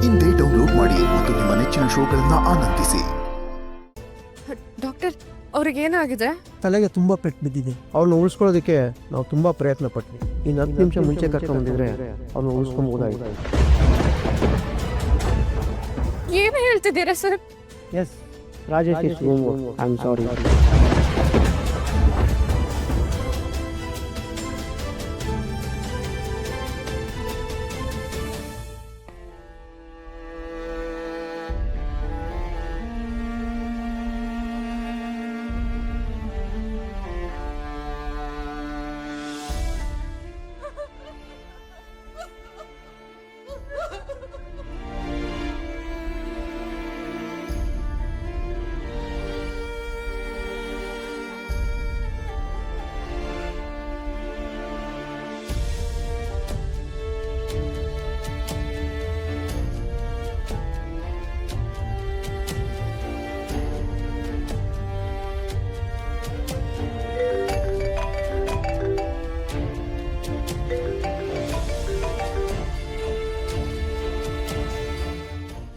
ಇಂದೇ ಡೌನ್ಲೋಡ್ ಮಾಡಿ ಮತ್ತು ನಿಮ್ಮ ನೆಚ್ಚಿನ ಶೋಗಳನ್ನ ಆನಂದಿಸಿ. ಡಾಕ್ಟರ್, ಅವ್ರಿಗೆ ಏನಾಗಿದೆ? ತಲೆಗೆ ತುಂಬಾ ಪೆಟ್ಟು ಬಿದ್ದಿದೆ. ಅವ್ರನ್ನ ಉಳಿಸ್ಕೊಳ್ಳೋದಕ್ಕೆ ನಾವು ತುಂಬಾ ಪ್ರಯತ್ನ ಪಟ್ವಿ. ಇನ್ನು 10 ನಿಮಿಷ ಮುಂಚೆ ಕರ್ಕೊಂಡ್ಬಂದಿದ್ರೆ ಅವ್ರನ್ನ ಉಳಿಸ್ಕೊಂಡ್ಬೋದಾಗಿತ್ತು. ಏನು ಹೇಳ್ತಿದ್ದೀರಾ sir? Yes, Rajesh is I am sorry.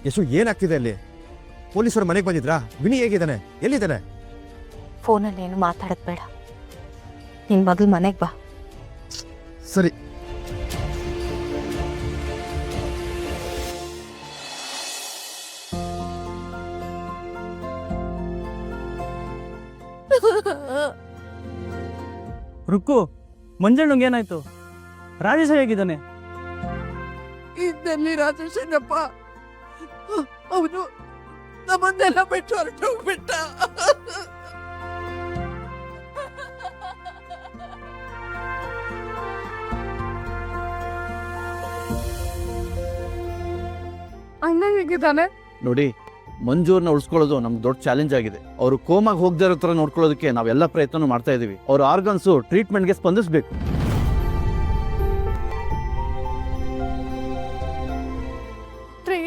Yashu, ಏನಾಗ್ತಿದೆ ಅಲ್ಲಿ? ಪೊಲೀಸರು ಮನೆಗೆ ಬಂದಿದ್ರಾ? ವಿನಿ ಹೇಗಿದ್ದಾನೆ? ಎಲ್ಲಿದ್ದಾನೆ? ಫೋನಲ್ಲಿ ಏನು ಮಾತಾಡೋದು ಬೇಡ. ನಿನ್ ಮೊದಲು ಮನೆಗೆ ಬಾ. ಸರಿ. ರುಕ್ಕು, ಮಂಜಣ್ಣಂಗೆ ಏನಾಯ್ತು? ರಾಜೇಶ ಹೇಗಿದ್ದಾನೆ? ಇದ್ದಲ್ಲಿ ರಾಜೇಶನಪ್ಪ, ಅವನು ನಮ್ಮನ್ನೆಲ್ಲ ಬಿಟ್ಟು ಹೊರಟೋಗ್ಬಿಟ್ಟ. ಅಣ್ಣ ಹೇಗಿದ್ದಾನೆ? ನೋಡಿ, ಮಂಜೂರ್ನ ಉಳಿಸ್ಕೊಳ್ಳೋದು ನಮ್ಗೆ ದೊಡ್ಡ ಚಾಲೆಂಜ್ ಆಗಿದೆ. ಅವರು ಕೋಮಾಗಿ ಹೋಗದೇ ಇರೋ ಥರ ನೋಡ್ಕೊಳ್ಳೋದಕ್ಕೆ ನಾವೆಲ್ಲ ಪ್ರಯತ್ನ ಮಾಡ್ತಾ ಇದೀವಿ. ಅವ್ರ ಆರ್ಗನ್ಸು ಟ್ರೀಟ್ಮೆಂಟ್ಗೆ ಸ್ಪಂದಿಸಬೇಕು.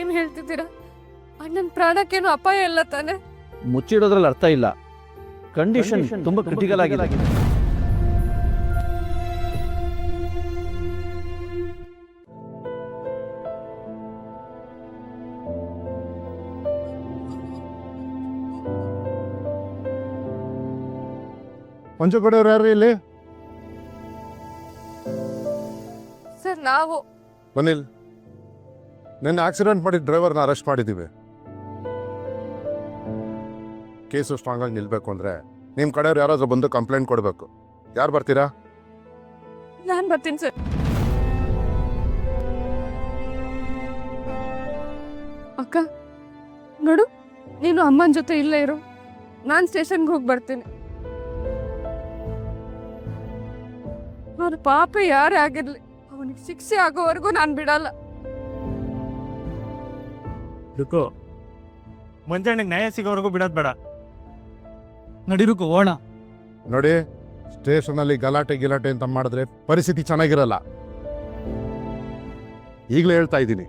ಏನ್ ಹೇಳ್ತಿದ್ದೀರಾ? ಅಣ್ಣನ ಪ್ರಾಣಕ್ಕೇನು ಅಪಾಯ ಇಲ್ಲ ತಾನೆ? ಮುಚ್ಚಿಡೋದ್ರಲ್ಲಿ ಅರ್ಥ ಇಲ್ಲ. ಕಂಡೀಷನ್ ತುಂಬಾ ಕ್ರಿಟಿಕಲ್ ಆಗಿದೆ. ಮಂಜು ಕಡೆಯವ್ರು ಯಾರು ಇಲ್ಲಿ? ಸರ್, ನಾವು ಬನ್ನಿಲ್. ನಿನ್ನೆ ಆಕ್ಸಿಡೆಂಟ್ ಮಾಡಿದ ಡ್ರೈವರ್ನ ಅರೆಸ್ಟ್ ಮಾಡಿದ್ದೀವಿ. ಕೇಸು ಸ್ಟ್ರಾಂಗ್ ಆಗಿ ನಿಲ್ಬೇಕು ಅಂದ್ರೆ ನಿಮ್ಮ ಕಡೆಯವ್ರು ಯಾರಾದ್ರೂ ಬಂದು ಕಂಪ್ಲೇಂಟ್ ಕೊಡಬೇಕು. ಯಾರು ಬರ್ತೀರಾ? ನಾನ್ ಬರ್ತೀನಿ ಸರ್. ಅಕ್ಕ ನೋಡು, ನೀನು ಅಮ್ಮನ ಜೊತೆ ಇಲ್ಲೇ ಇರು. ನಾನು ಸ್ಟೇಷನ್ಗೆ ಹೋಗಿ ಬರ್ತೀನಿ. ಅವ್ರ ಪಾಪ ಯಾರೇ ಆಗಿರ್ಲಿ, ಅವನಿಗೆ ಶಿಕ್ಷೆ ಆಗೋವರೆಗೂ ನಾನು ಬಿಡಲ್ಲ. ರುಕ್ಕು, ಮಂಜಣ್ಣಗೆ ನ್ಯಾಯ ಸಿಗೋವರೆಗೂ ಬಿಡೋದು ಬೇಡ. ನಡಿ ರುಕ್ಕು, ಹೋಣ. ನೋಡಿ, ಸ್ಟೇಷನಲ್ಲಿ ಗಲಾಟೆ ಗಿಲಾಟೆ ಅಂತ ಮಾಡಿದ್ರೆ ಪರಿಸ್ಥಿತಿ ಚೆನ್ನಾಗಿರಲ್ಲ. ಈಗಲೇ ಹೇಳ್ತಾ ಇದ್ದೀನಿ.